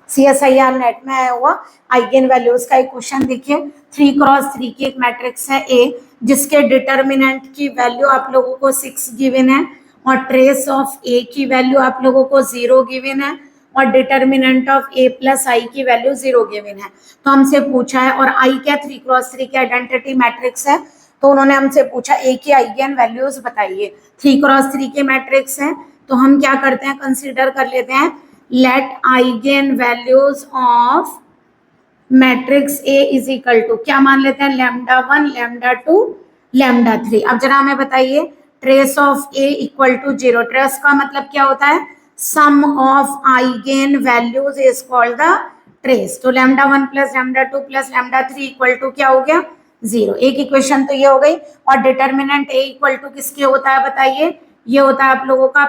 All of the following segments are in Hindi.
CSIR नेट में आया हुआ आइगन वैल्यूज का एक क्वेश्चन देखिए। 3x3 की एक मैट्रिक्स है ए, जिसके डिटर्मिनेंट की वैल्यू आप लोगों को 6 गिवन है और ट्रेस ऑफ ए की वैल्यू आप लोगों को 0 गिवन है और डिटर्मिनेंट ऑफ ए प्लस आई की वैल्यू 0 गिवन है। तो हमसे पूछा है, और आई क्या 3x3 की आइडेंटिटी मैट्रिक्स है, तो उन्होंने हमसे पूछा ए की आइगन वैल्यूज बताइए। 3x3 की मैट्रिक्स है, तो हम क्या करते हैं, कंसीडर कर लेते हैं let eigenvalues of matrix A is equal to क्या मान लेते हैं, λ1 λ2 λ3। अब जरा हमें बताइए trace of A equal to 0। Trace का मतलब क्या होता है, sum of eigen values is called the trace. तो λ1 प्लस λ2 प्लस λ3 इक्वल टू क्या हो गया, 0। एक इक्वेशन तो ये हो गई। और डिटर्मिनेंट ए इक्वल टू किसके होता है बताइए, ये होता है आप लोगों का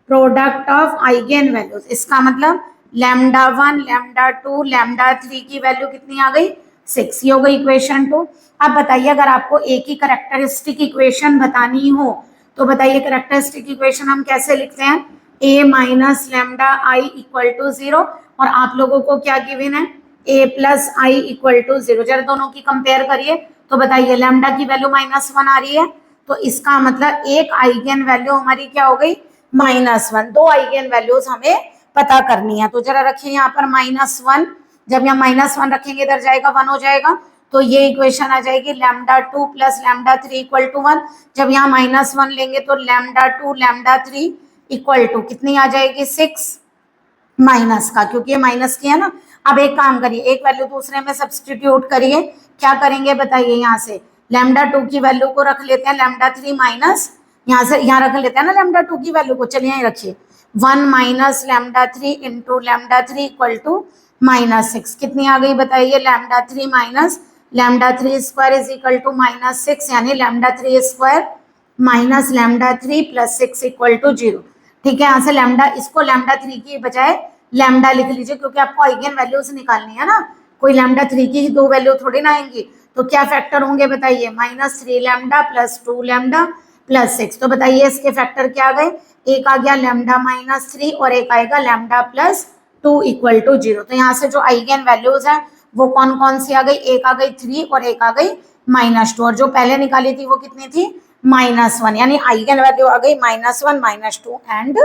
प्रोडक्ट ऑफ आइगन वैल्यूज। इसका मतलब λ1 λ2 λ3 की वैल्यू कितनी आ गई, 6। ये हो गई इक्वेशन 2। अब बताइए अगर आपको ए की करेक्टरिस्टिक इक्वेशन बतानी हो तो बताइए करेक्टरिस्टिक इक्वेशन हम कैसे लिखते हैं, a minus lambda I equal to 0 और आप लोगों को क्या गिवन है, a plus I equal to 0। जरा दोनों की कंपेयर करिए तो बताइए लैम्डा की वैल्यू -1 आ रही है, तो इसका मतलब एक आइगन वैल्यू हमारी क्या हो गई, -1। दो आइगन वैल्यूज हमें पता करनी है। तो जरा रखिए यहाँ पर -1, जब यहाँ -1 रखेंगे इधर जाएगा 1 हो जाएगा, तो ये इक्वेशन आ जाएगी λ2 प्लस λ3 इक्वल टू 1। जब यहाँ -1 लेंगे तो λ2 λ3 इक्वल टू कितनी आ जाएगी, 6 माइनस का, क्योंकि ये माइनस की है ना। अब एक काम करिए, एक वैल्यू दूसरे में सब्सटीट्यूट करिए। क्या करेंगे बताइए, यहाँ से λ2 की वैल्यू को रख लेते हैं λ3 माइनस, यहाँ से यहाँ रख लेते हैं ना λ2 की वैल्यू को, चलिए यहाँ रखिए 1 माइनस λ3 इंटू λ3 इक्वल टू -6। कितनी आ गई बताइए, λ3 minus λ3 square is equal to -6, यानी λ3 square minus λ3 plus 6 equal to 0। ठीक है, यहाँ से लैम्डा, इसको λ3 की बजाय लैम्डा लिख लीजिए, क्योंकि आपको आइगन वैल्यूज निकालनी है ना, कोई λ3 की दो वैल्यू थोड़ी ना आएंगी। तो क्या फैक्टर होंगे बताइए, -3 लैम्डा प्लस 2 लैम्डा प्लस 6। तो बताइए इसके फैक्टर क्या आ गए, एक आ गया λ-3 और एक आएगा λ+2 इक्वल टू 0। तो यहाँ से जो आइगन वैल्यूज है वो कौन कौन सी आ गई, एक आ गई 3 और एक आ गई -2, और जो पहले निकाली थी वो कितनी थी, -1, यानी आइगन वैल्यू आ गई -1 -2 एंड